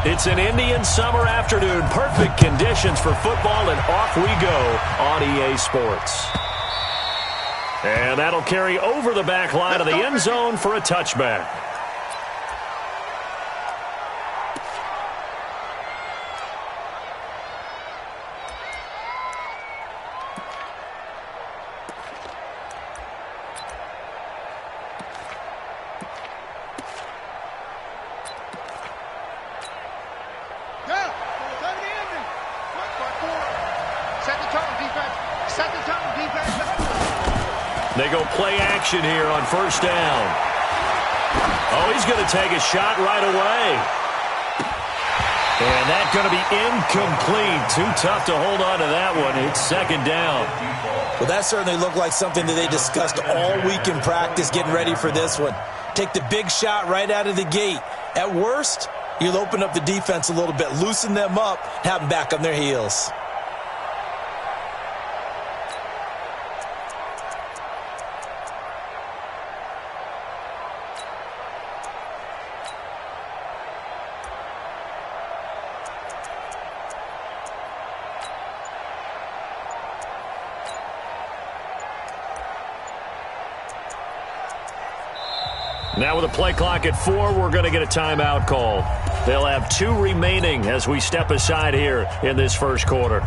It's an Indian summer afternoon. Perfect conditions for football, and off we go on EA Sports. And that'll carry over the back line of the end zone for a touchback. They go play action here on first down. Oh, he's going to take a shot right away. And that's going to be incomplete. Too tough to hold on to that one. It's second down. Well, that certainly looked like something that they discussed all week in practice getting ready for this one. Take the big shot right out of the gate. At worst, you'll open up the defense a little bit, loosen them up, have them back on their heels. Now with a play clock at 4, we're going to get a timeout call. They'll have 2 remaining as we step aside here in this first quarter.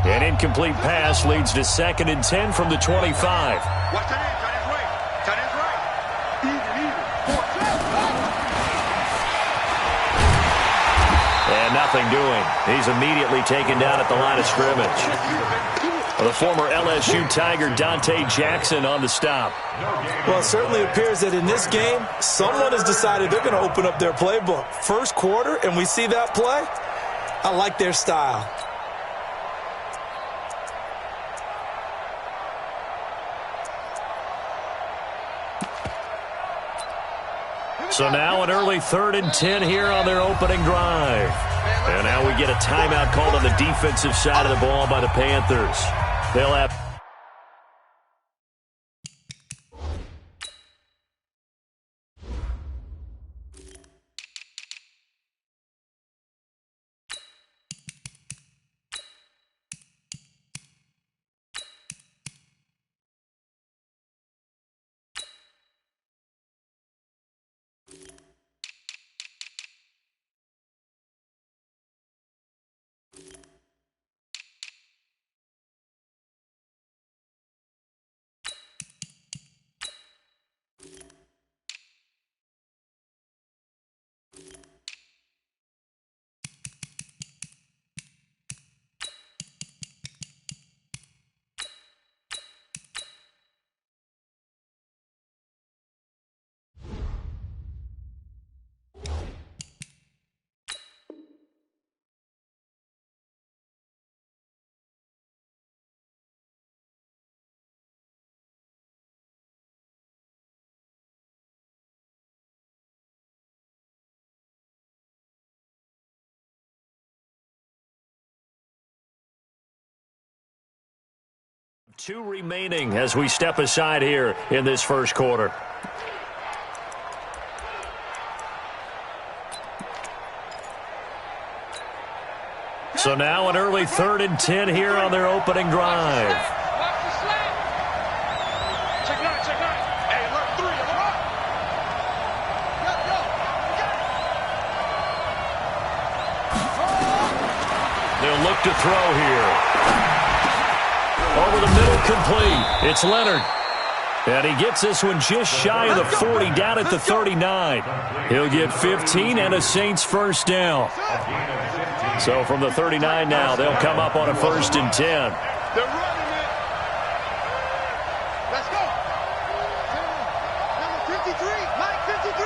An incomplete pass leads to 2nd and 10 from the 25. Watch that in. Tight end's right. And nothing doing. He's immediately taken down at the line of scrimmage. The former LSU Tiger Dante Jackson on the stop. Well, it certainly appears that in this game, someone has decided they're going to open up their playbook. First quarter, and we see that play. I like their style. So now an early 3rd and 10 here on their opening drive. And now we get a timeout called on the defensive side of the ball by the Panthers. They'll have... Two remaining as we step aside here in this first quarter. So now an early 3rd and 10 here on their opening drive. They'll look to throw here. Over the middle, complete. It's Leonard. And he gets this one just shy of the 40, down at the 39. He'll get 15 and a Saints first down. So from the 39 now, they'll come up on a 1st and 10. They're running it. Let's go. Number 53, Mike 53.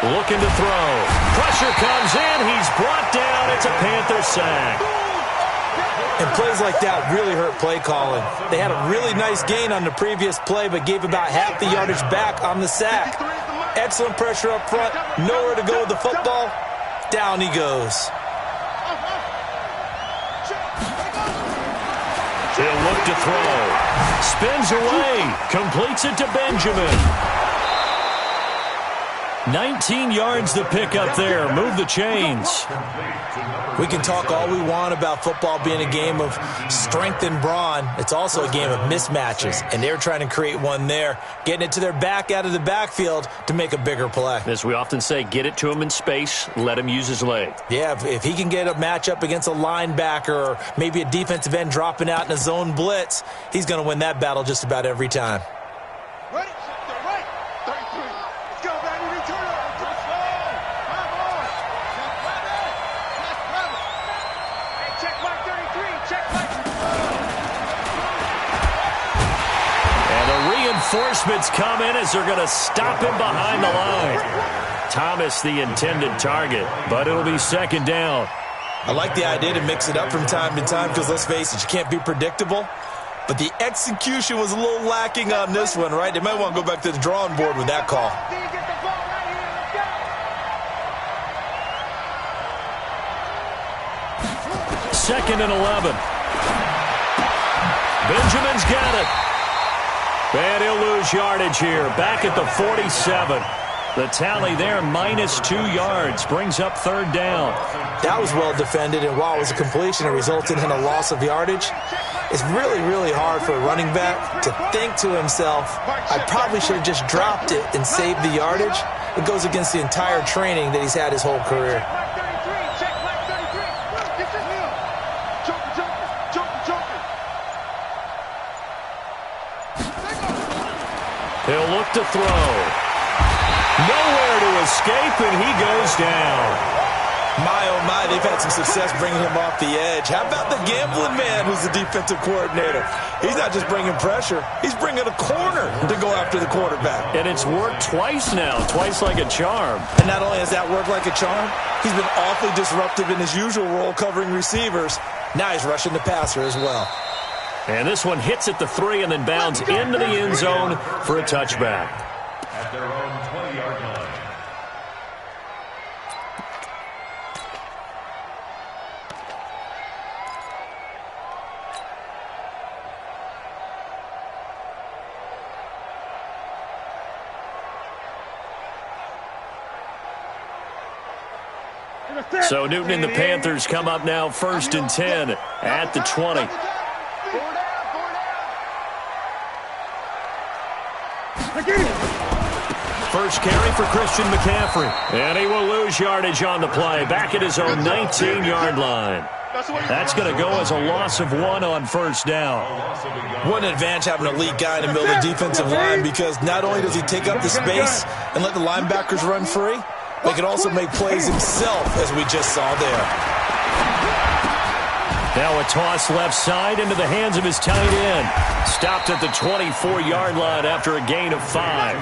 Looking to throw. Pressure comes in. He's brought down. It's a Panther sack. And plays like that really hurt play calling. They had a really nice gain on the previous play, but gave about half the yardage back on the sack. Excellent pressure up front. Nowhere to go with the football. Down he goes. look to throw. Spins away. Completes it to Benjamin. 19 yards to pick up there. Move the chains. We can talk all we want about football being a game of strength and brawn. It's also a game of mismatches, and they're trying to create one there, getting it to their back out of the backfield to make a bigger play. As we often say, get it to him in space, let him use his leg. Yeah, if he can get a matchup against a linebacker or maybe a defensive end dropping out in a zone blitz, he's going to win that battle just about every time. Ready? They're right. 33. Let's go, baby. Return it. Touchdown. Come on. Let's grab it. Hey, check mark 33. Check mark. And the reinforcements come in as they're going to stop him behind the line. Thomas the intended target, but it'll be second down. I like the idea to mix it up from time to time because, let's face it, you can't be predictable. But the execution was a little lacking on this one, right? They might want to go back to the drawing board with that call. Get the ball right here. Let's go. Second and 11. Benjamin's got it. And he'll lose yardage here. Back at the 47. The tally there, -2 yards. Brings up third down. That was well defended, and while it was a completion, it resulted in a loss of yardage. It's really, really hard for a running back to think to himself, I probably should have just dropped it and saved the yardage. It goes against the entire training that he's had his whole career. Check mark 33. Get your heel. Joker. He'll look to throw. Nowhere to escape, and he goes down. My, oh my, they've had some success bringing him off the edge. How about the gambling man who's the defensive coordinator? He's not just bringing pressure. He's bringing a corner to go after the quarterback. And it's worked twice now, twice like a charm. And not only has that worked like a charm, he's been awfully disruptive in his usual role covering receivers. Now he's rushing the passer as well. And this one hits at the 3 and then bounds into the end zone for a touchback. At their own 20-yard line. So Newton and the Panthers come up now 1st and 10 at the 20. First carry for Christian McCaffrey. And he will lose yardage on the play. Back at his own 19-yard line. That's going to go as a loss of 1 on first down. What an advantage having an elite guy in the middle of the defensive line, because not only does he take up the space and let the linebackers run free, but he can also make plays himself, as we just saw there. Now a toss left side into the hands of his tight end. Stopped at the 24-yard line after a gain of 5.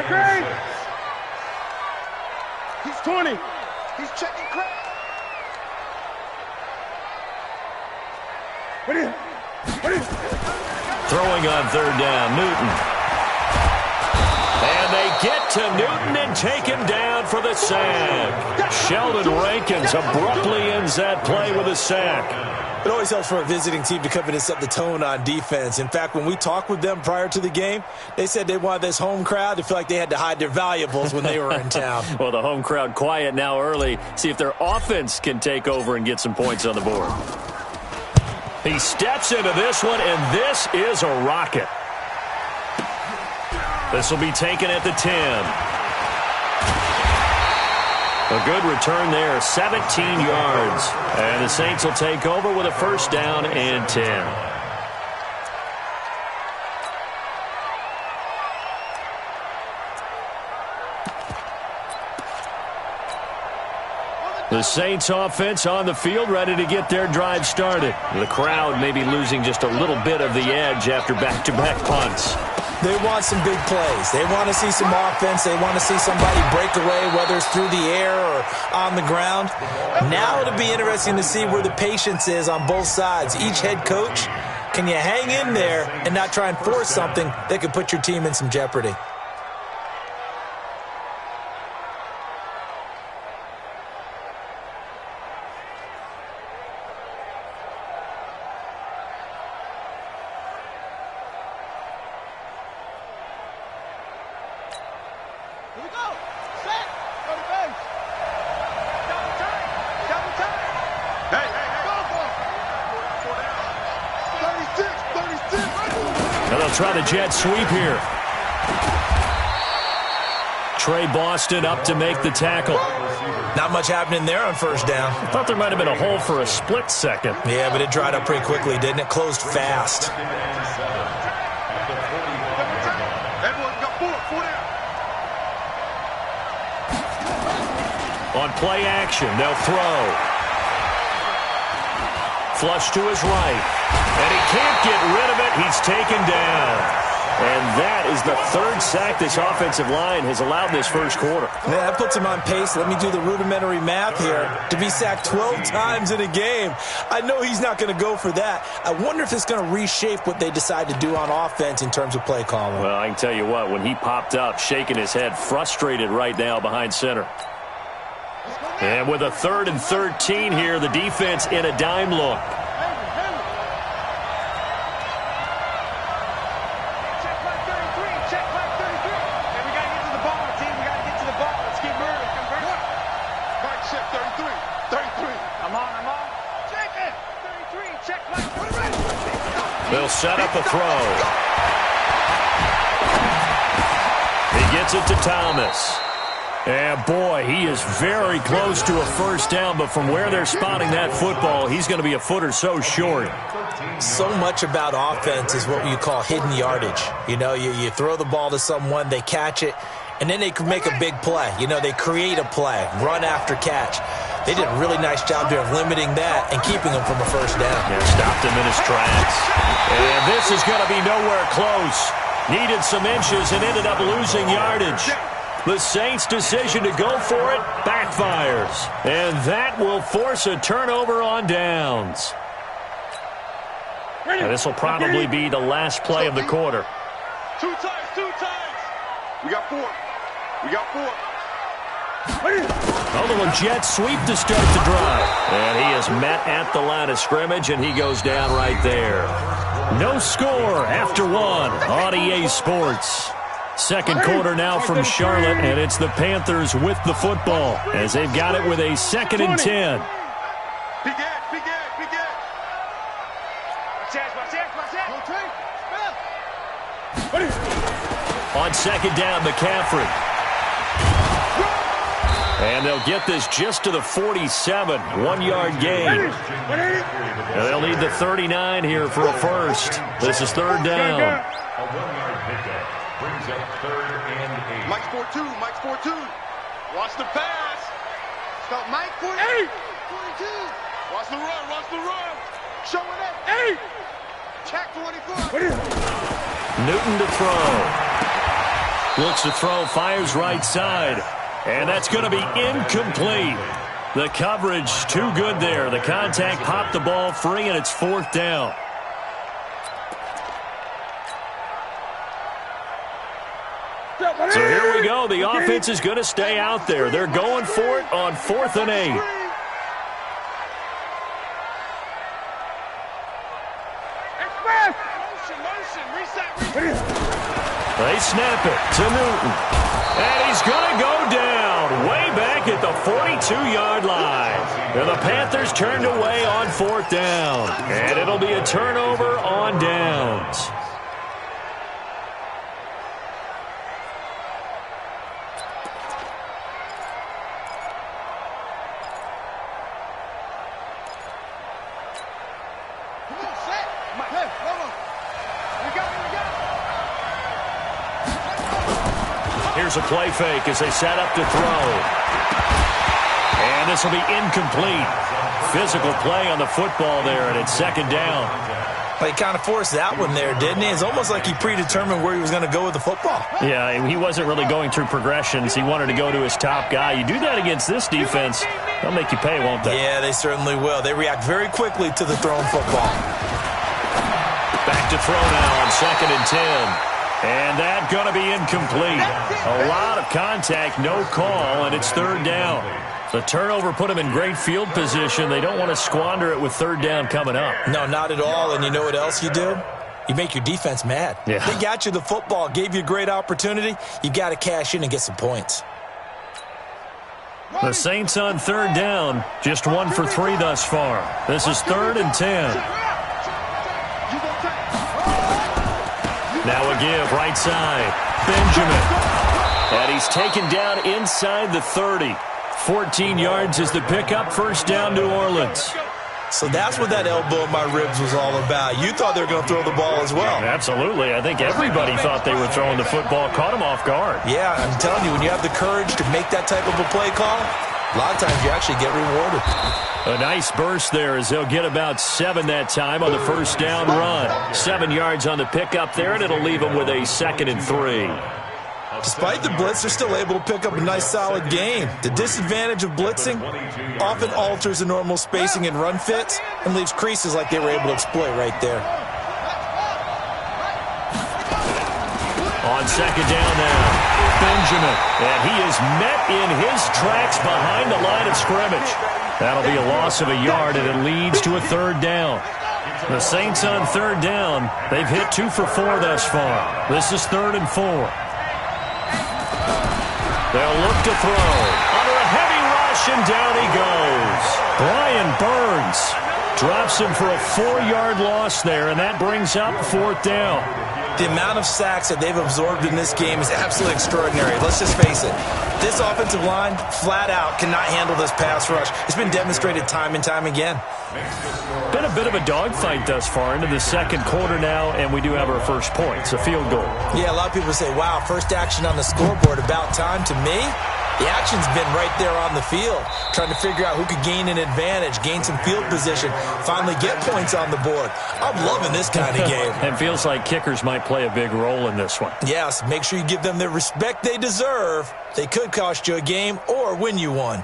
Great. He's 20. He's checking Craig. Throwing on third down, Newton. And they get to Newton and take him down for the sack. Sheldon Rankins abruptly ends that play with a sack. It always helps for a visiting team to come in and set the tone on defense. In fact, when we talked with them prior to the game, they said they wanted this home crowd to feel like they had to hide their valuables when they were in town. Well, the home crowd quiet now early. See if their offense can take over and get some points on the board. He steps into this one, and this is a rocket. This will be taken at the 10. A good return there, 17 yards. And the Saints will take over with a first down and 10. The Saints offense on the field, ready to get their drive started. The crowd may be losing just a little bit of the edge after back-to-back punts. They want some big plays. They want to see some offense. They want to see somebody break away, whether it's through the air or on the ground. Now it'll be interesting to see where the patience is on both sides. Each head coach, can you hang in there and not try and force something that could put your team in some jeopardy? And they'll try the jet sweep here. Trey Boston up to make the tackle. Not much happening there on first down. I thought there might have been a hole for a split second. Yeah, but it dried up pretty quickly, didn't it? Closed fast. On play action, they'll throw. Flush to his right. And he can't get rid of it. He's taken down. And that is the third sack this offensive line has allowed this first quarter. Yeah, that puts him on pace. Let me do the rudimentary math here. To be sacked 12 times in a game. I know he's not going to go for that. I wonder if it's going to reshape what they decide to do on offense in terms of play calling. Well, I can tell you what, when he popped up, shaking his head, frustrated right now behind center. And with a 3rd and 13 here, the defense in a dime look. They'll set up a throw. He gets it to Thomas. And boy, he is very close to a first down, but from where they're spotting that football, he's going to be a foot or so short. So much about offense is what you call hidden yardage. You know, you throw the ball to someone, they catch it, and then they can make a big play. You know, they create a play, run after catch. They did a really nice job there of limiting that and keeping him from a first down. Yeah, stopped him in his tracks. And this is going to be nowhere close. Needed some inches and ended up losing yardage. The Saints' decision to go for it backfires. And that will force a turnover on downs. And this will probably be the last play of the quarter. Two times. We got 4. A little jet sweep to start the drive. And he is met at the line of scrimmage, and he goes down right there. No score after 1 on EA Sports. Second quarter now from Charlotte, and it's the Panthers with the football as they've got it with a 2nd and 10. On 2nd down, McCaffrey. And they'll get this just to the 47, 1-yard gain. And they'll need the 39 here for a first. This is 3rd down. A 1-yard pickup brings up 3rd and 8. Mike's 4-2. Watch the pass. Stop Mike 48. 42. Watch the run. Showing up. 8. Check 24. Newton to throw. Looks to throw, fires right side. And that's going to be incomplete. The coverage too good there. The contact popped the ball free, and it's 4th down. So here we go. The offense is going to stay out there. They're going for it on 4th and 8. They snap it to Newton. And he's going to go down way back at the 42-yard line. And the Panthers turned away on 4th down. And it'll be a turnover on downs. Here's a play fake as they set up to throw. And this will be incomplete. Physical play on the football there, and it's 2nd down. Well, he kind of forced that one there, didn't he? It's almost like he predetermined where he was going to go with the football. Yeah, he wasn't really going through progressions. He wanted to go to his top guy. You do that against this defense, they'll make you pay, won't they? Yeah, they certainly will. They react very quickly to the thrown football. Back to throw now on 2nd and 10. And that's going to be incomplete. A lot of contact, no call, and it's 3rd down. The turnover put them in great field position. They don't want to squander it with 3rd down coming up. No, not at all. And you know what else you do? You make your defense mad. Yeah. They got you the football, gave you a great opportunity. You got to cash in and get some points. The Saints on third down, just 1 for 3 thus far. This is 3rd and 10. Now a give, right side. Benjamin. And he's taken down inside the 30. 14 yards is the pickup, first down, New Orleans. So that's what that elbow in my ribs was all about. You thought they were going to throw the ball as well. Absolutely. I think everybody thought they were throwing the football, caught him off guard. Yeah, I'm telling you, when you have the courage to make that type of a play call, a lot of times you actually get rewarded. A nice burst there as they'll get about 7 that time on the first down run. 7 yards on the pickup there, and it'll leave them with a 2nd and 3. Despite the blitz, they're still able to pick up a nice, solid gain. The disadvantage of blitzing often alters the normal spacing and run fits and leaves creases like they were able to exploit right there. On second down now, Benjamin. And he is met in his tracks behind the line of scrimmage. That'll be a loss of a yard, and it leads to a 3rd down. The Saints on 3rd down. They've hit 2 for 4 thus far. This is 3rd and 4. They'll look to throw. Under a heavy rush, and down he goes. Brian Burns drops him for a 4-yard loss there, and that brings up 4th down. The amount of sacks that they've absorbed in this game is absolutely extraordinary. Let's just face it. This offensive line, flat out, cannot handle this pass rush. It's been demonstrated time and time again. Been a bit of a dogfight thus far into the second quarter now, and we do have our first points, a field goal. Yeah, a lot of people say, wow, first action on the scoreboard, about time. To me, the action's been right there on the field, trying to figure out who could gain an advantage, gain some field position, finally get points on the board. I'm loving this kind of game. It feels like kickers might play a big role in this one. Yes, make sure you give them the respect they deserve. They could cost you a game or win you one.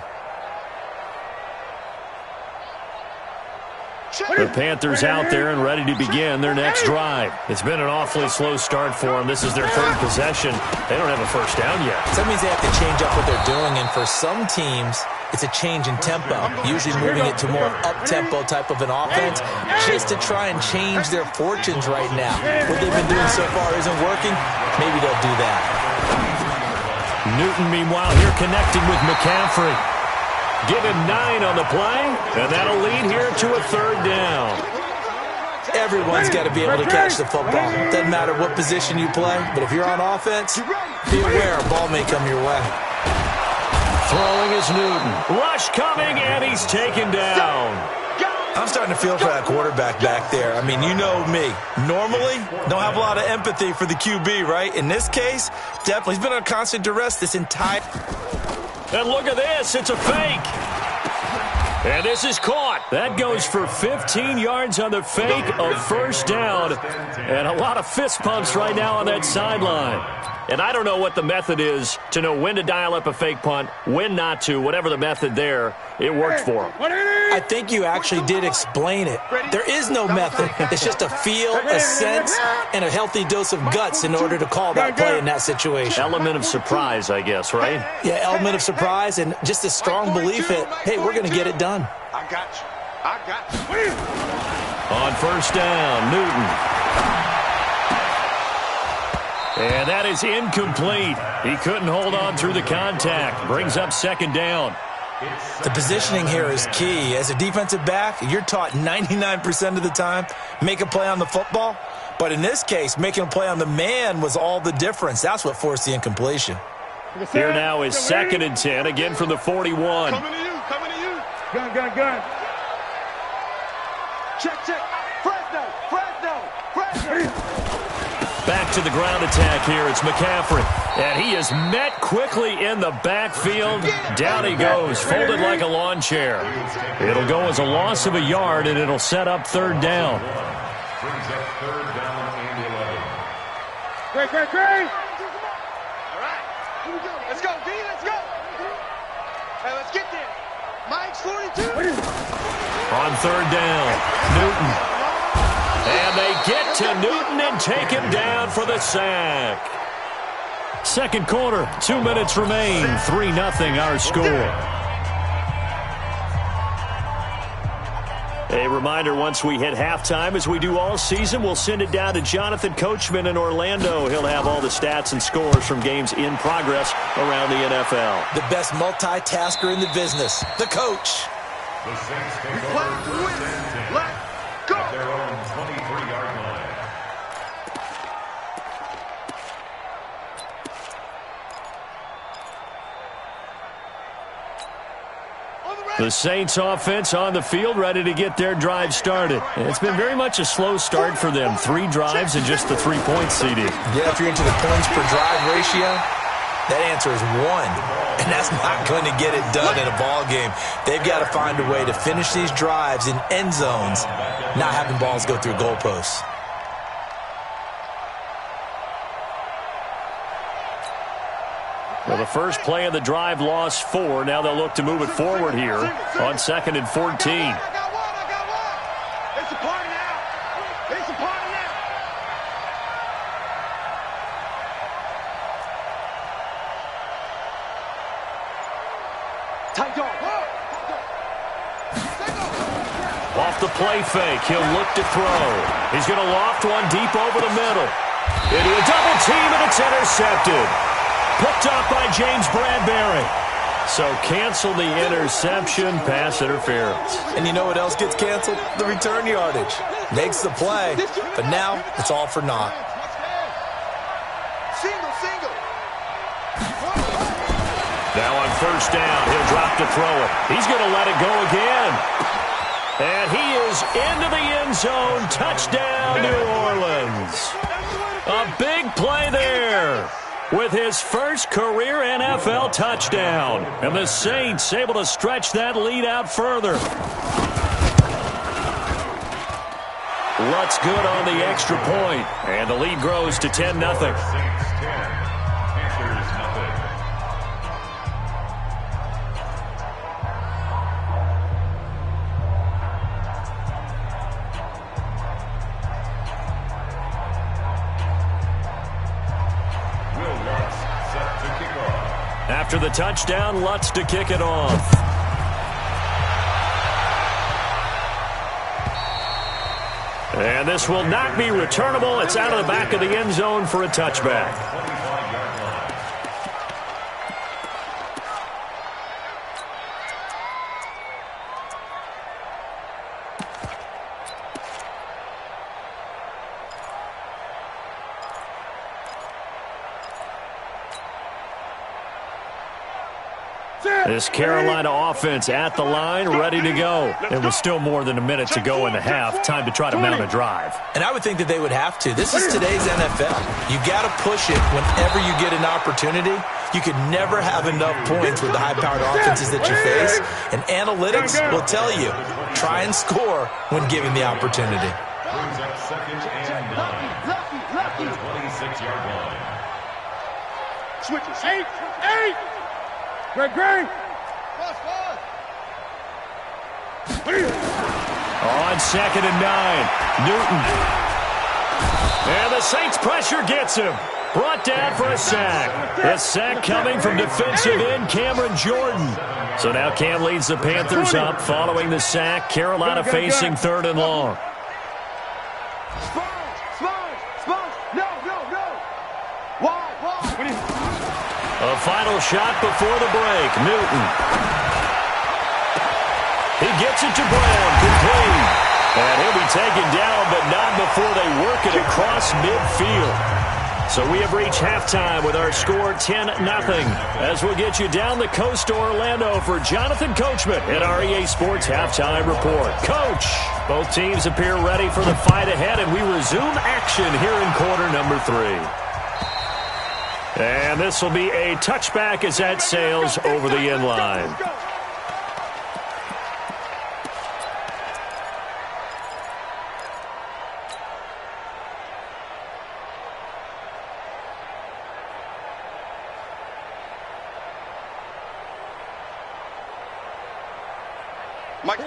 The Panthers out there and ready to begin their next drive. It's been an awfully slow start for them. This is their 3rd possession. They don't have a first down yet. So that means they have to change up what they're doing, and for some teams, it's a change in tempo, usually moving it to more up-tempo type of an offense, just to try and change their fortunes right now. What they've been doing so far isn't working. Maybe they'll do that. Newton, meanwhile, here connecting with McCaffrey. Give him 9 on the play, and that'll lead here to a 3rd down. Everyone's got to be able to catch the football. Doesn't matter what position you play, but if you're on offense, be aware a ball may come your way. Throwing is Newton. Rush coming, and he's taken down. I'm starting to feel for that quarterback back there. I mean, you know me. Normally, don't have a lot of empathy for the QB, right? In this case, definitely. He's been on constant duress this entire... And look at this. It's a fake. And this is caught. That goes for 15 yards on the fake of first down. And a lot of fist pumps right now on that sideline. And I don't know what the method is to know when to dial up a fake punt, when not to, whatever the method there. It worked for him. I think you actually did explain it. There is no method. It's just a feel, a sense, and a healthy dose of guts in order to call that play in that situation. Element of surprise, I guess, right? Yeah, element of surprise and just a strong belief that, hey, we're going to get it done. I got you. I got you. On first down, Newton. And that is incomplete. He couldn't hold on through the contact. Brings up 2nd down. The positioning here is key. As a defensive back, you're taught 99% of the time, make a play on the football. But in this case, making a play on the man was all the difference. That's what forced the incompletion. Here now is 2nd and 10, again from the 41. Coming to you. Coming to you. Gun. Check. Fresno. Back to the ground attack here. It's McCaffrey. And he is met quickly in the backfield. Down he goes, folded like a lawn chair. It'll go as a loss of a yard, and it'll set up 3rd down. Brings up 3rd down and 11. Great. All right. Let's go, D. Let's go. Hey, let's get there. Mike's 42. On 3rd down, Newton. And they get to Newton and take him down for the sack. Second quarter, 2 minutes remain. 3-0 our score. A reminder, once we hit halftime, as we do all season, we'll send it down to Jonathan Coachman in Orlando. He'll have all the stats and scores from games in progress around the NFL. The best multitasker in the business, the coach. The Saints take over Let's go. At their own 23-yard line. The Saints offense on the field, ready to get their drive started. It's been very much a slow start for them. 3 drives and just the 3-point CD. Yeah, if you're into the points per drive ratio, that answer is 1. And that's not going to get it done in a ball game. They've got to find a way to finish these drives in end zones, not having balls go through goalposts. Well, the first play of the drive lost 4. Now they'll look to move it forward here on 2nd and 14. I got one. It's a party now. It's a party now. Tight dog. Off the play fake, he'll look to throw. He's going to loft one deep over the middle. Into a double team, and it's intercepted. Picked up by James Bradbury. So cancel the interception, pass interference. And you know what else gets canceled? The return yardage. Makes the play, but now it's all for naught. Single. Now on first down, he'll drop to throw it. He's going to let it go again. And he is into the end zone. Touchdown, New Orleans. A big play there with his first career NFL touchdown. And the Saints able to stretch that lead out further. Lutz good on the extra point. And the lead grows to 10-0. Saints 10, Panthers nothing. After the touchdown, Lutz to kick it off. And this will not be returnable. It's out of the back of the end zone for a touchback. This Carolina offense at the line, ready to go. It was still more than a minute to go in the half. Time to try to mount a drive. And I would think that they would have to. This is today's NFL. You got to push it whenever you get an opportunity. You could never have enough points with the high-powered offenses that you face. And analytics will tell you, try and score when given the opportunity. Brings up 2nd and 9. The 26-yard line. Switches. 8. Greg. On 2nd and 9, Newton. And the Saints pressure gets him. Brought down for a sack. The sack coming from defensive end Cameron Jordan. So now Cam leads the Panthers up following the sack. Carolina facing 3rd and long. Spons. No. Why? A final shot before the break. Newton. He gets it to Brown. Complete. And he'll be taken down, but not before they work it across midfield. So we have reached halftime with our score 10-0. As we'll get you down the coast to Orlando for Jonathan Coachman at our EA Sports Halftime Report. Coach, both teams appear ready for the fight ahead, and we resume action here in quarter number 3. And this will be a touchback as that sails over the end line.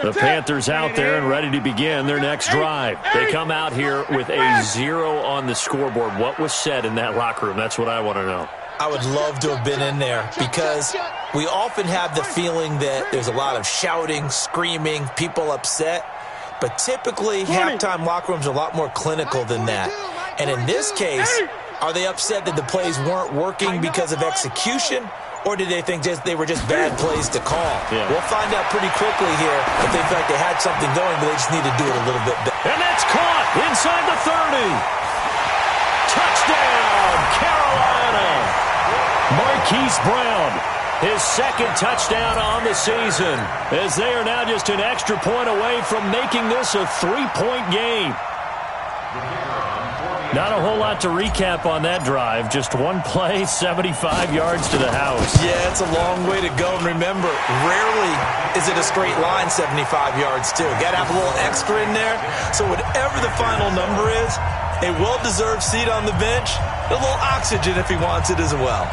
The Panthers out there and ready to begin their next drive. They come out here with a 0 on the scoreboard. What was said in that locker room? That's what I want to know. I would love to have been in there because we often have the feeling that there's a lot of shouting, screaming, people upset. But typically, halftime locker rooms are a lot more clinical than that. And in this case, are they upset that the plays weren't working because of execution, or did they think they were just bad plays to call? Yeah. We'll find out pretty quickly here if they feel like they had something going, but they just need to do it a little bit better. And that's caught inside the 30. Touchdown, Carolina. Marquise Brown, his second touchdown on the season, as they are now just an extra point away from making this a 3-point game. Not a whole lot to recap on that drive. Just one play, 75 yards to the house. Yeah, it's a long way to go. And remember, rarely is it a straight line 75 yards, too. Got to have a little extra in there. So whatever the final number is, a well-deserved seat on the bench, a little oxygen if he wants it as well.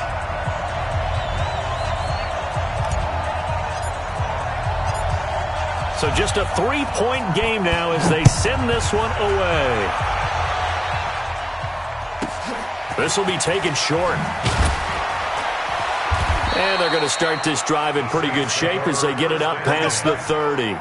So just a 3-point game now as they send this one away. This will be taken short. And they're going to start this drive in pretty good shape as they get it up past the 30.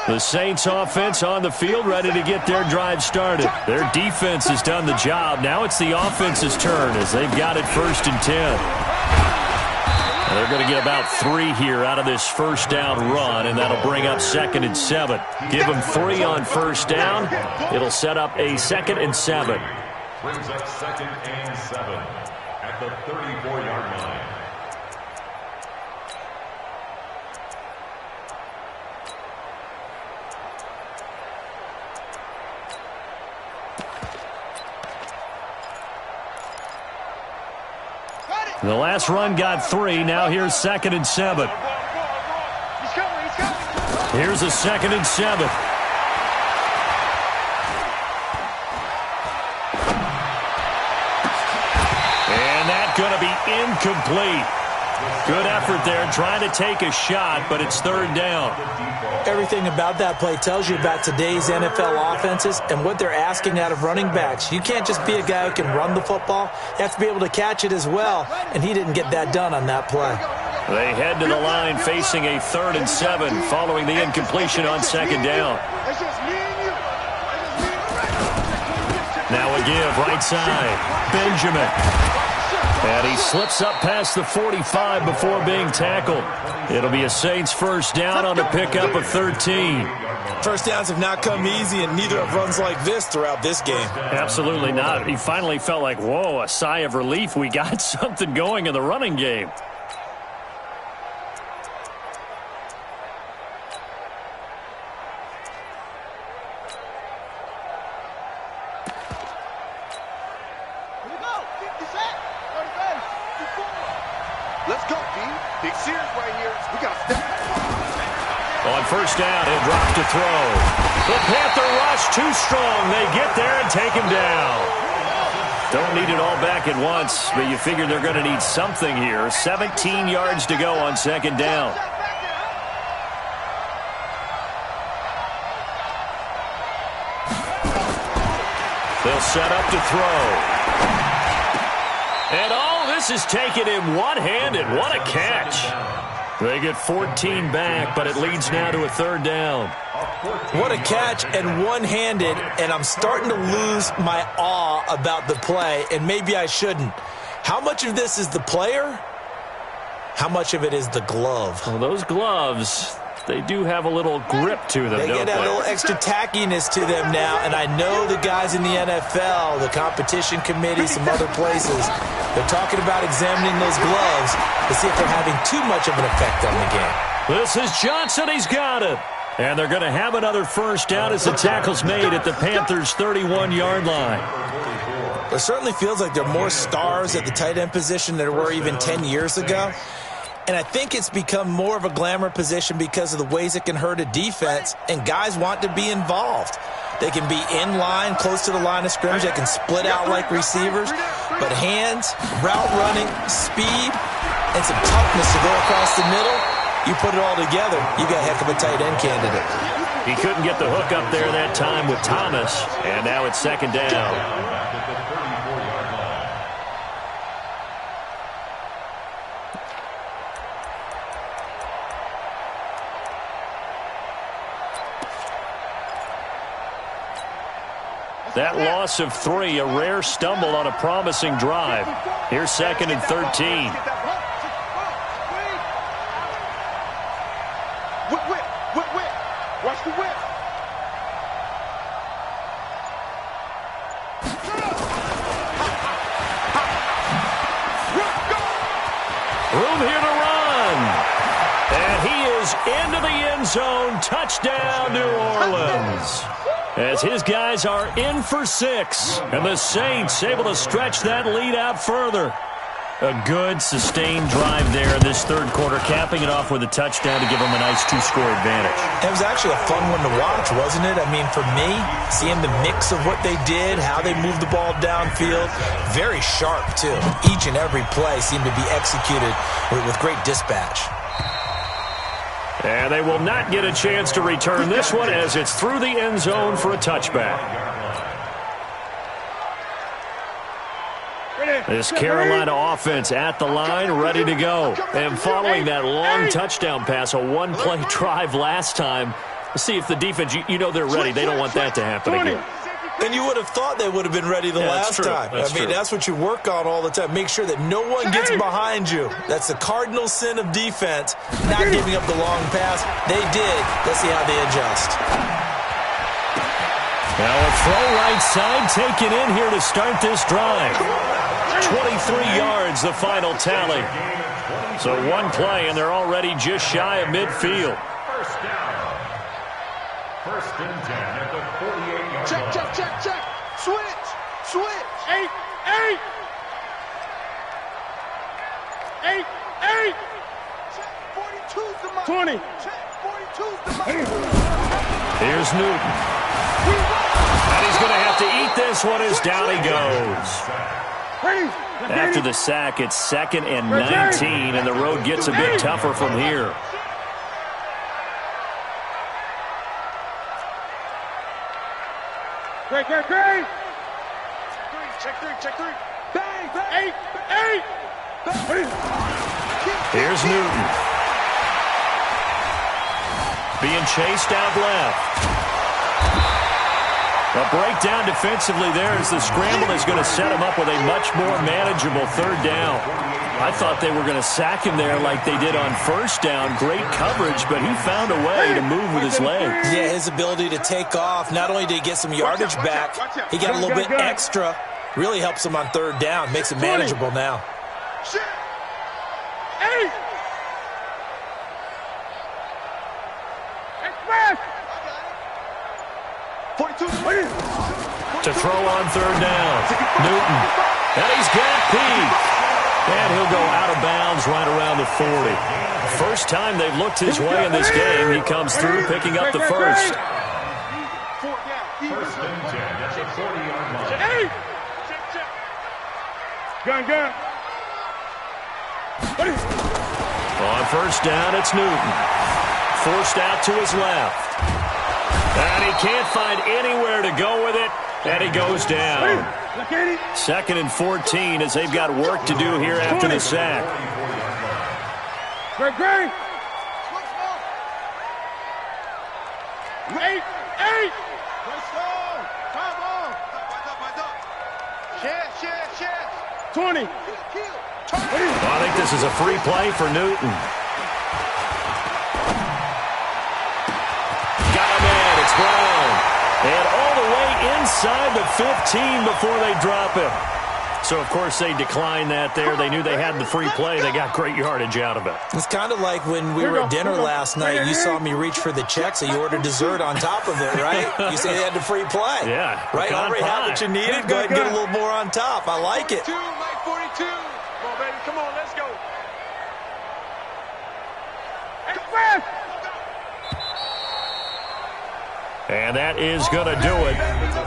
The Saints offense on the field, ready to get their drive started. Their defense has done the job. Now it's the offense's turn as they've got it 1st and 10. They're going to get about 3 here out of this first down run, and that'll bring up 2nd and 7. Give them 3 on first down. It'll set up a 2nd and 7. Brings up 2nd and 7 at the 34-yard line. The last run got 3. Now here's 2nd and 7. He's coming. Here's a 2nd and 7. And that's going to be incomplete. Good effort there, trying to take a shot, but it's 3rd down. Everything about that play tells you about today's NFL offenses and what they're asking out of running backs. You can't just be a guy who can run the football. You have to be able to catch it as well, and he didn't get that done on that play. They head to the line facing a 3rd and 7 following the incompletion on 2nd down. It's just me and you. Now a give, right side, Benjamin. And he slips up past the 45 before being tackled. It'll be a Saints first down on a pickup of 13. First downs have not come easy, and neither have runs like this throughout this game. Absolutely not. He finally felt like, whoa, a sigh of relief. We got something going in the running game. Let's go, D. Big series right here. We got to step. On first down, he'll drop to throw. The Panther rush too strong. They get there and take him down. Don't need it all back at once, but you figure they're going to need something here. 17 yards to go on 2nd down. They'll set up to throw. And all this is taken in one-handed. What a catch. They get 14 back, but it leads now to a 3rd down. What a catch and one-handed, and I'm starting to lose my awe about the play, and maybe I shouldn't. How much of this is the player? How much of it is the glove? Well, those gloves, they do have a little grip to them, They don't get a little extra tackiness to them now, and I know the guys in the NFL, the competition committee, some other places, they're talking about examining those gloves to see if they're having too much of an effect on the game. This is Johnson. He's got it. And they're going to have another first down as the tackle's made at the Panthers' 31-yard line. It certainly feels like there are more stars at the tight end position than there were even 10 years ago. And I think it's become more of a glamour position because of the ways it can hurt a defense, and guys want to be involved. They can be in line, close to the line of scrimmage. They can split out like receivers. But hands, route running, speed, and some toughness to go across the middle, you put it all together, you got a heck of a tight end candidate. He couldn't get the hook up there that time with Thomas, and now it's second down. That loss of 3, a rare stumble on a promising drive. Here's second and 13. Whip. Watch the whip. Room here to run. And he is into the end zone. Touchdown, New Orleans. As his guys are in for 6. And the Saints able to stretch that lead out further. A good, sustained drive there in this third quarter, capping it off with a touchdown to give them a nice 2-score advantage. It was actually a fun one to watch, wasn't it? I mean, for me, seeing the mix of what they did, how they moved the ball downfield, very sharp, too. Each and every play seemed to be executed with great dispatch. And they will not get a chance to return this one as it's through the end zone for a touchback. This Carolina offense at the line, ready to go. And following that long touchdown pass, a one-play drive last time, let's see if the defense, you know they're ready. They don't want that to happen again. And you would have thought they would have been ready the last time. I mean, that's what you work on all the time. Make sure that no one gets behind you. That's the cardinal sin of defense, not giving up the long pass. They did. Let's see how they adjust. Now a throw right side taken in here to start this drive. 23 yards, the final tally. So one play, and they're already just shy of midfield. First down. First and 10 at the 48-yard line. Check. Switch. 8. Check. 42's the money. 20. Check. 42's the money. Here's Newton. And he's going to have to eat this one as down he goes. After the sack, it's second and 19, and the road gets a bit tougher from here. Great. Check 3. Bang. 8. Here's Newton. Being chased out left. A breakdown defensively there as the scramble is going to set him up with a much more manageable third down. I thought they were going to sack him there like they did on first down. Great coverage, but he found a way to move with his legs. Yeah, his ability to take off, not only did he get some yardage back, he got a little bit extra. Really helps him on third down, makes it manageable now. 8. Express. 42's the money. To throw on third down. Newton. And he's got Pete. And he'll go out of bounds right around the 40. First time they've looked his way in this game. He comes through picking up the first. First and 10 at the 40-yard line. 8. Gun. On first down, it's Newton. Forced out to his left. And he can't find anywhere to go with it. And he goes down. Second and 14 as they've got work to do here after the sack. Great. 8. Share. 20. Well, I think this is a free play for Newton. Got him in. It's Brown. And all the way inside the 15 before they drop him. So, of course, they declined that there. They knew they had the free play. They got great yardage out of it. It's kind of like when we were at dinner last night. You saw me reach for the check, so you ordered dessert on top of it, right? You say they had the free play. Yeah. Right? Already had what you needed. Go ahead and get a little more on top. I like it. 42, Mike 42. Come on, baby. Come on, let's go. Express. And that is going to do it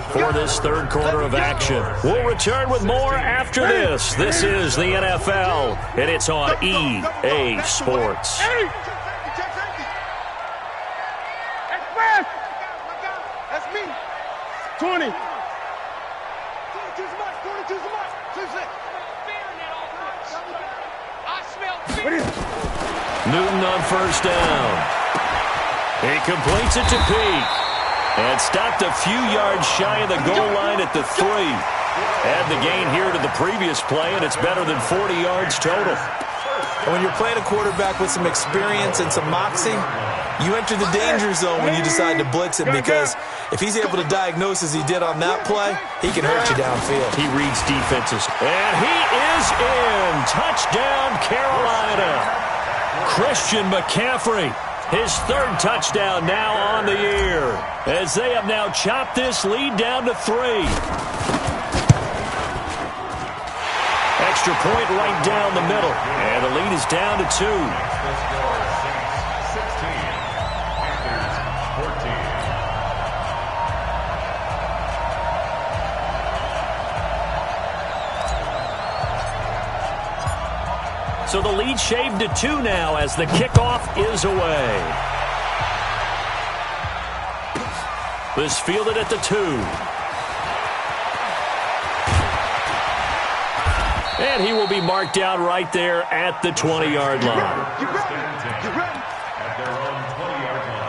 for this third quarter of action. We'll return with more after this. This is the NFL, and it's on EA Sports. That's me. 20. Newton on first down. He completes it to Peak. And stopped a few yards shy of the goal line at the 3. Add the gain here to the previous play, and it's better than 40 yards total. And when you're playing a quarterback with some experience and some moxie, you enter the danger zone when you decide to blitz him, because if he's able to diagnose as he did on that play, he can hurt you downfield. He reads defenses. And he is in. Touchdown, Carolina. Christian McCaffrey. His third touchdown now on the year, as they have now chopped this lead down to 3. Extra point right down the middle, and the lead is down to 2. So the lead shaved to 2 now as the kickoff is away. This fielded at the 2. And he will be marked out right there at the 20-yard line. At their own 20-yard line.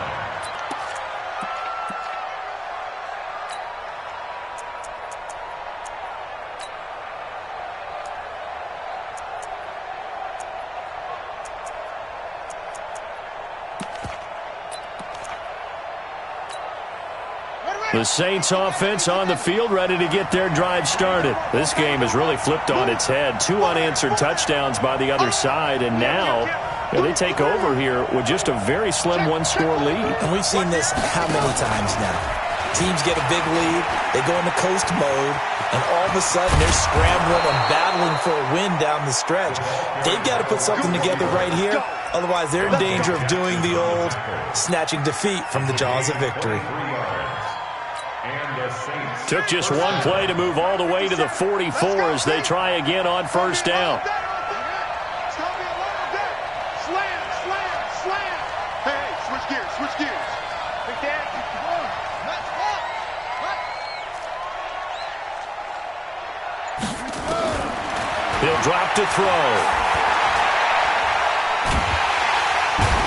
The Saints offense on the field, ready to get their drive started. This game has really flipped on its head. 2 unanswered touchdowns by the other side, and now they take over here with just a very slim one-score lead. And we've seen this how many times now? Teams get a big lead, they go into coast mode, and all of a sudden they're scrambling and battling for a win down the stretch. They've got to put something together right here, otherwise they're in danger of doing the old snatching defeat from the jaws of victory. Took just one play to move all the way to the 44 as they try again on first down. Switch gears. Big Dad, come on. He'll drop to throw.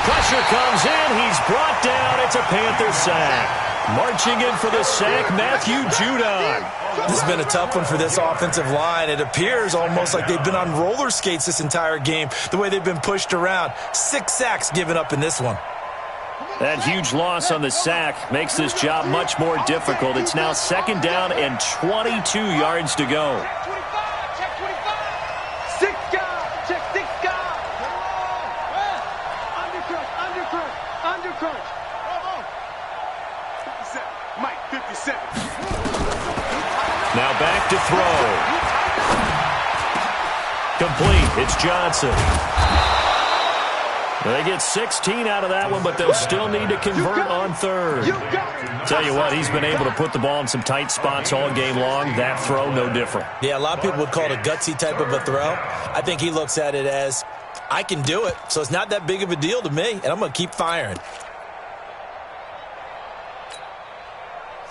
Pressure comes in. He's brought down. It's a Panther sack. Marching in for the sack, Matthew Judon. This has been a tough one for this offensive line. It appears almost like they've been on roller skates this entire game, the way they've been pushed around. 6 sacks given up in this one. That huge loss on the sack makes this job much more difficult. It's now second down and 22 yards to go. Check 25. 6 guys. Check 6 guys. Undercrunch. Mike, 57. Now back to throw. Complete. It's Johnson. They get 16 out of that one, but they'll still need to convert on third. Tell you what, he's been able to put the ball in some tight spots all game long. That throw, no different. Yeah, a lot of people would call it a gutsy type of a throw. I think he looks at it as, I can do it, so it's not that big of a deal to me, and I'm going to keep firing.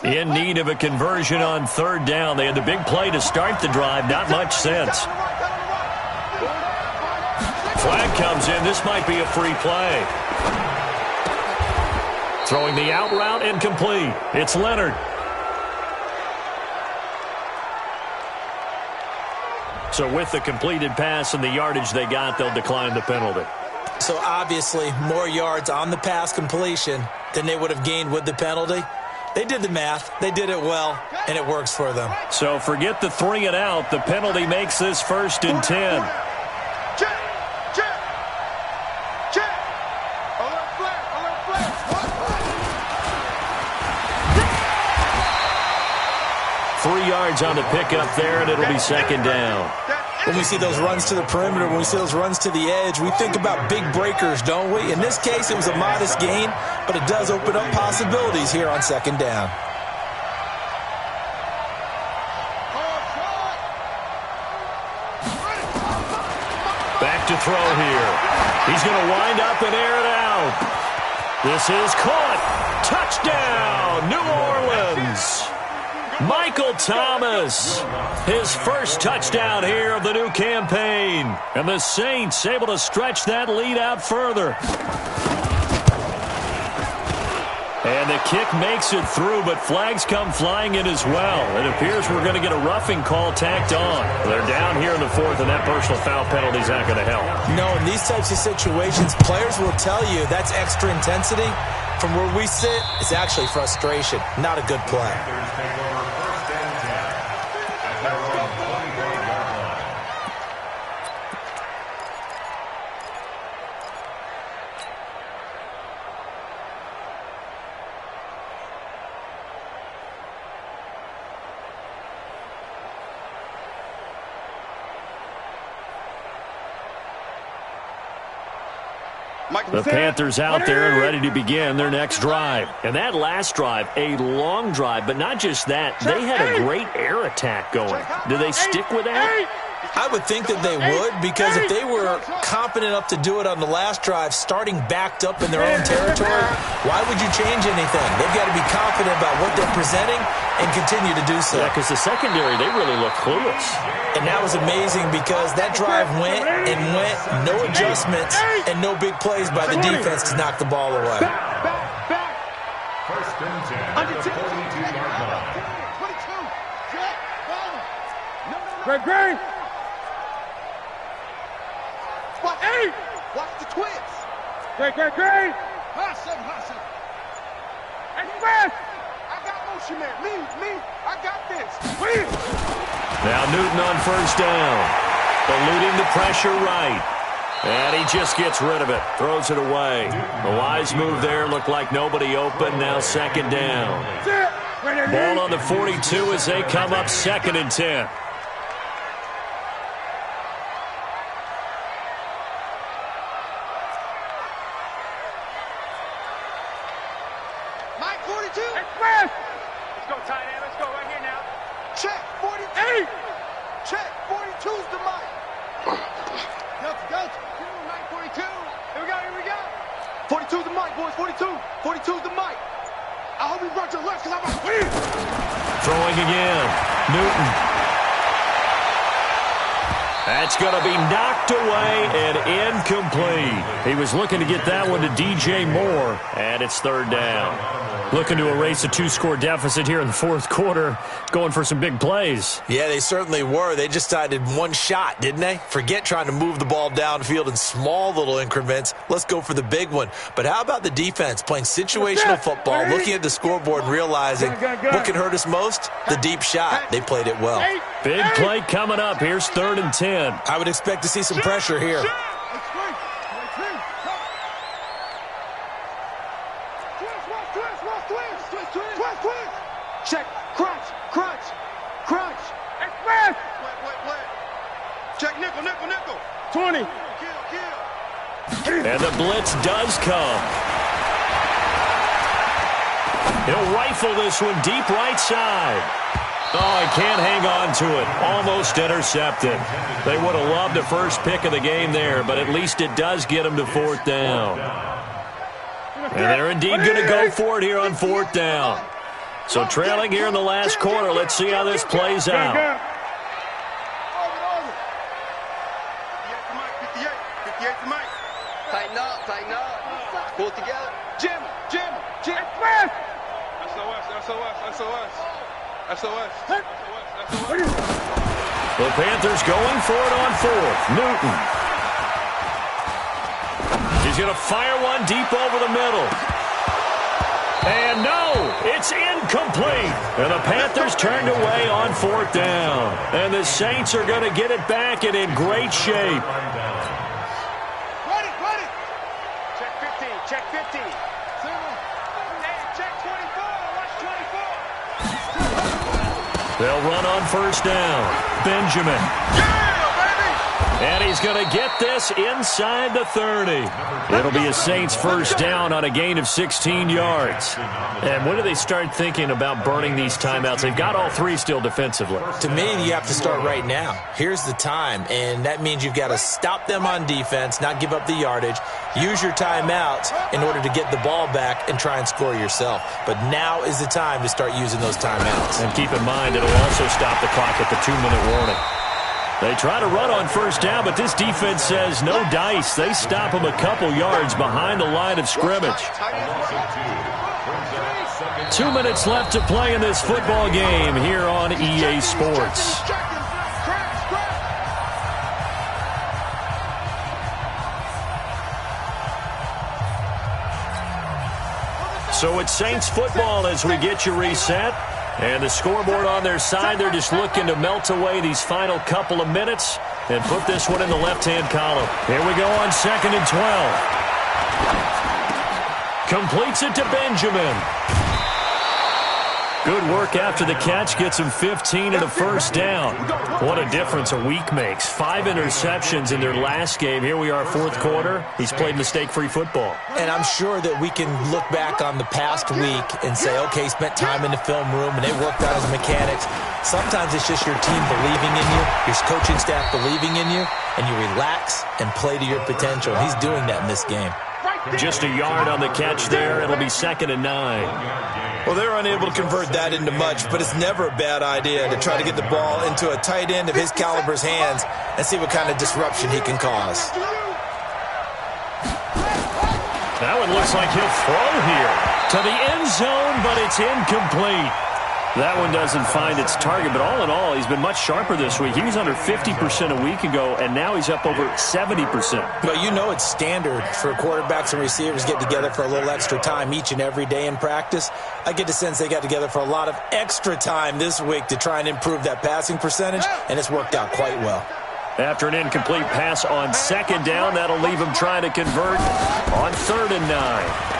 In need of a conversion on third down. They had the big play to start the drive. Not much sense. Flag comes in. This might be a free play. Throwing the out route incomplete. It's Leonard. So with the completed pass and the yardage they got, they'll decline the penalty. So obviously more yards on the pass completion than they would have gained with the penalty. They did the math. They did it well, and it works for them. So forget the 3 and out. The penalty makes this 1st and 10. Check. Alert flag. 3 yards on the pickup there, and it'll be second down. That's When we see those runs to the perimeter, when we see those runs to the edge, we think about big breakers, don't we? In this case, it was a modest gain, but it does open up possibilities here on second down. Back to throw here. He's going to wind up and air it out. This is caught. Touchdown, New Orleans. Michael Thomas, his first touchdown here of the new campaign. And the Saints able to stretch that lead out further. And the kick makes it through, but flags come flying in as well. It appears we're going to get a roughing call tacked on. They're down here in the fourth, and that personal foul penalty is not going to help. No, in these types of situations, players will tell you that's extra intensity. From where we sit, it's actually frustration. Not a good play. The Panthers out there and ready to begin their next drive. And that last drive, a long drive, but not just that. They had a great air attack going. Do they stick with that? I would think that they would, because if they were competent enough to do it on the last drive, starting backed up in their own territory, why would you change anything? They've got to be confident about what they're presenting and continue to do so. Yeah, because the secondary, they really look clueless. And that was amazing because that drive went and went, no adjustments and no big plays by the defense to knock the ball away. First and 10 at the 42-yard line. 22. Jack, follow. No. Great. Watch, watch the twins. Great. High seven. Express. I got motion man. Me. I got this. Now Newton on first down. Eluding the pressure right. And he just gets rid of it. Throws it away. A wise move there. Looked like nobody open. Now second down. Ball on the 42 as they come up second and 10. Mike 42. Express. Let's go tight end. Let's go right here now. Check 42. Check 42's the Mike. Go. Come on, Mike 42. Here we go. 42's the Mike, boys. 42's the Mike. I hope he brought your left because I'm a win. Throwing again. Newton. That's going to be knocked away and incomplete. He was looking to get that one to DJ Moore, and it's third down. Looking to erase a two-score deficit here in the fourth quarter, going for some big plays. Yeah, they certainly were. They just decided one shot, didn't they? Forget trying to move the ball downfield in small little increments. Let's go for the big one. But how about the defense playing situational football, looking at the scoreboard and realizing what can hurt us most? The deep shot. They played it well. Big play coming up. Here's third and 10. I would expect to see some pressure here. Check, crunch. Express. Wait. Check, nickel. 20. Kill. And the blitz does come. He'll rifle this one deep right side. Oh, he can't hang on to it. Almost intercepted. They would have loved the first pick of the game there, but at least it does get them to fourth down. And they're indeed going to go for it here on fourth down. So trailing here in the last quarter, let's see how this plays out. 58 to Mike. Tighten up. Pull it together. Jim. Express. SOS. The Panthers going for it on fourth. Newton. He's going to fire one deep over the middle. And no, it's incomplete. And the Panthers turned away on fourth down. And the Saints are going to get it back and in great shape. Ready. Check 15. Check 24. Watch 24. They'll run on first down. Benjamin. Yeah, baby! And he's going to get this inside the 30. It'll be a Saints first down on a gain of 16 yards. And when do they start thinking about burning these timeouts? They've got all three still defensively. To me, you have to start right now. Here's the time, and that means you've got to stop them on defense, not give up the yardage, use your timeouts in order to get the ball back and try and score yourself. But now is the time to start using those timeouts. And keep in mind, it'll also stop the clock at the 2-minute warning. They try to run on first down, but this defense says no dice. They stop them a couple yards behind the line of scrimmage. 2 minutes left to play in this football game here on EA Sports. So it's Saints football as we get you reset. And the scoreboard on their side, they're just looking to melt away these final couple of minutes and put this one in the left-hand column. Here we go on 2nd and 12. Completes it to Benjamin. Good work after the catch. Gets him 15 and a first down. What a difference a week makes. 5 interceptions in their last game. Here we are, fourth quarter. He's played mistake-free football. And I'm sure that we can look back on the past week and say, okay, he spent time in the film room and they worked on his mechanics. Sometimes it's just your team believing in you, your coaching staff believing in you, and you relax and play to your potential. And he's doing that in this game. Just a yard on the catch there. It'll be 2nd and 9. Well, they're unable to convert that into much, but it's never a bad idea to try to get the ball into a tight end of his caliber's hands and see what kind of disruption he can cause. That one looks like he'll throw here to the end zone, but it's incomplete. That one doesn't find its target, but all in all, he's been much sharper this week. He was under 50% a week ago, and now he's up over 70%. But you know it's standard for quarterbacks and receivers get together for a little extra time each and every day in practice. I get the sense they got together for a lot of extra time this week to try and improve that passing percentage, and it's worked out quite well. After an incomplete pass on 2nd down, that'll leave him trying to convert on 3rd and 9.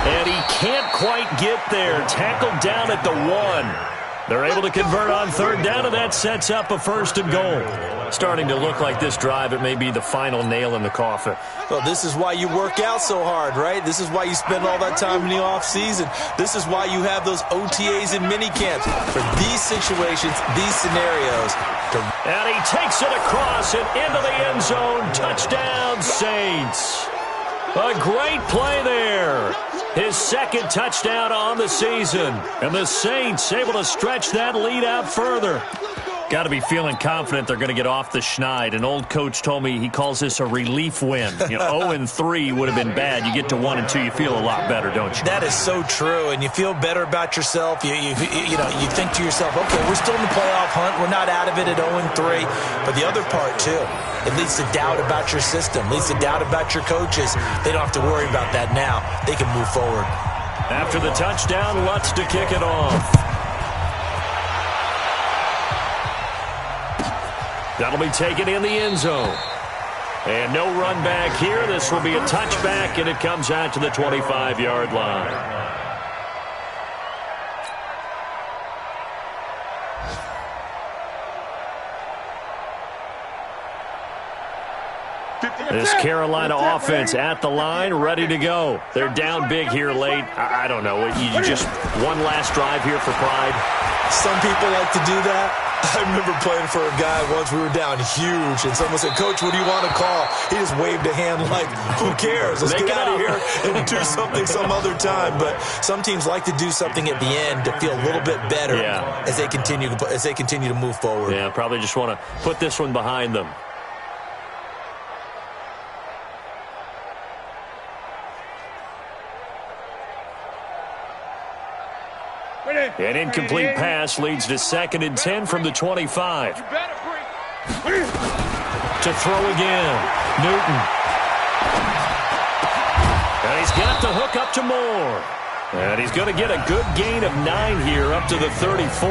And he can't quite get there. Tackled down at the 1. They're able to convert on 3rd down, and that sets up a 1st and goal. Starting to look like this drive, it may be the final nail in the coffin. Well, this is why you work out so hard, right? This is why you spend all that time in the offseason. This is why you have those OTAs and mini camps. For these situations, these scenarios. And he takes it across and into the end zone. Touchdown, Saints. A great play there. His 2nd touchdown on the season. And the Saints able to stretch that lead out further. Got to be feeling confident they're going to get off the schneid. An old coach told me he calls this a relief win. 0-3 would have been bad. You get to 1-2, you feel a lot better, don't you? That is so true, and you feel better about yourself. You think to yourself, okay, we're still in the playoff hunt. We're not out of it at 0-3. But the other part, too, it leads to doubt about your system, leads to doubt about your coaches. They don't have to worry about that now. They can move forward. After the touchdown, Lutz to kick it off. That'll be taken in the end zone. And no run back here. This will be a touchback, and it comes out to the 25-yard line. This Carolina offense at the line, ready to go. They're down big here late. I don't know. You just one last drive here for pride. Some people like to do that. I remember playing for a guy once. We were down huge, and someone said, Coach, what do you want to call? He just waved a hand like, who cares? Let's get out of here and do something some other time. But some teams like to do something at the end to feel a little bit better as they continue to move forward. Yeah, probably just want to put this one behind them. An incomplete pass leads to 2nd and 10 from the 25. To throw again. Newton. And he's got the hook up to Moore. And he's going to get a good gain of 9 here up to the 34.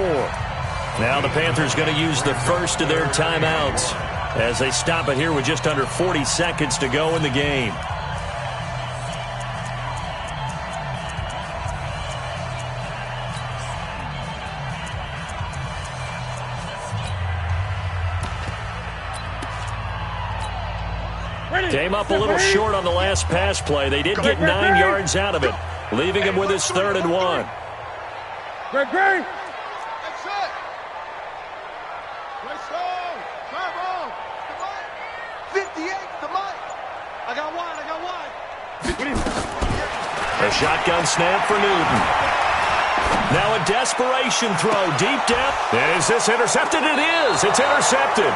Now the Panthers going to use the first of their timeouts as they stop it here with just under 40 seconds to go in the game. Came up a little short on the last pass play. They did get 9 yards out of it, leaving him with his 3rd and 1. Great. That's it. Let's go. Come on. 58 to Mike. I got one. A shotgun snap for Newton. Now a desperation throw deep down. And is this intercepted? It is. It's intercepted.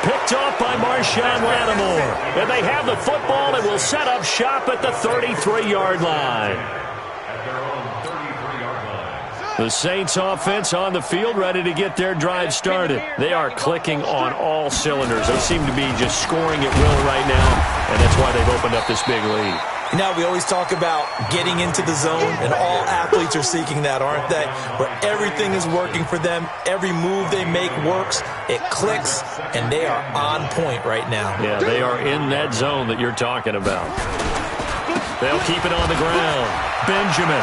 Picked off by Marshawn Lattimore. And they have the football and will set up shop at the 33-yard line. At their own 33-yard line. The Saints offense on the field ready to get their drive started. They are clicking on all cylinders. They seem to be just scoring at will right now, and that's why they've opened up this big lead. You know, we always talk about getting into the zone, and all athletes are seeking that, aren't they? Where everything is working for them, every move they make works, it clicks, and they are on point right now. Yeah, they are in that zone that you're talking about. They'll keep it on the ground. Benjamin.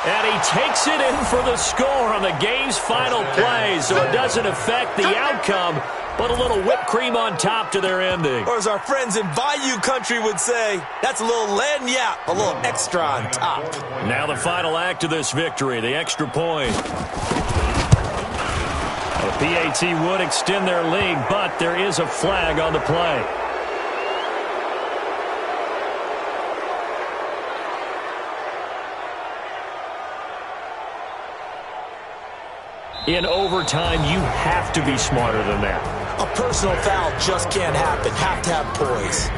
And he takes it in for the score on the game's final play, so it doesn't affect the outcome, but a little whipped cream on top to their ending. Or as our friends in Bayou Country would say, that's a little lagniappe, a little extra on top. Now the final act of this victory, the extra point. The PAT would extend their lead, but there is a flag on the play. In overtime, you have to be smarter than that. A personal foul just can't happen. Have to have poise.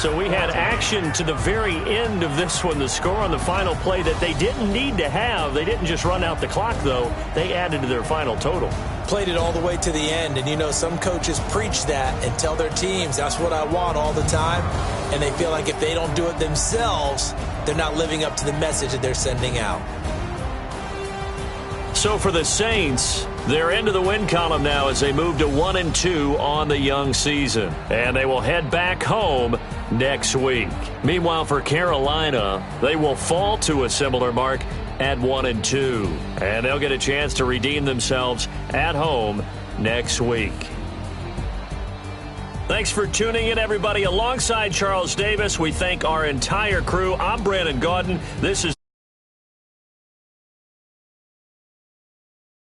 So we had action to the very end of this one. The score on the final play that they didn't need to have. They didn't just run out the clock, though. They added to their final total. Played it all the way to the end. And, you know, some coaches preach that and tell their teams, that's what I want all the time. And they feel like if they don't do it themselves, they're not living up to the message that they're sending out. So for the Saints, they're into the win column now as they move to 1-2 on the young season. And they will head back home next week. Meanwhile, for Carolina, they will fall to a similar mark at 1-2. And they'll get a chance to redeem themselves at home next week. Thanks for tuning in, everybody. Alongside Charles Davis, we thank our entire crew. I'm Brandon Gaudin. This is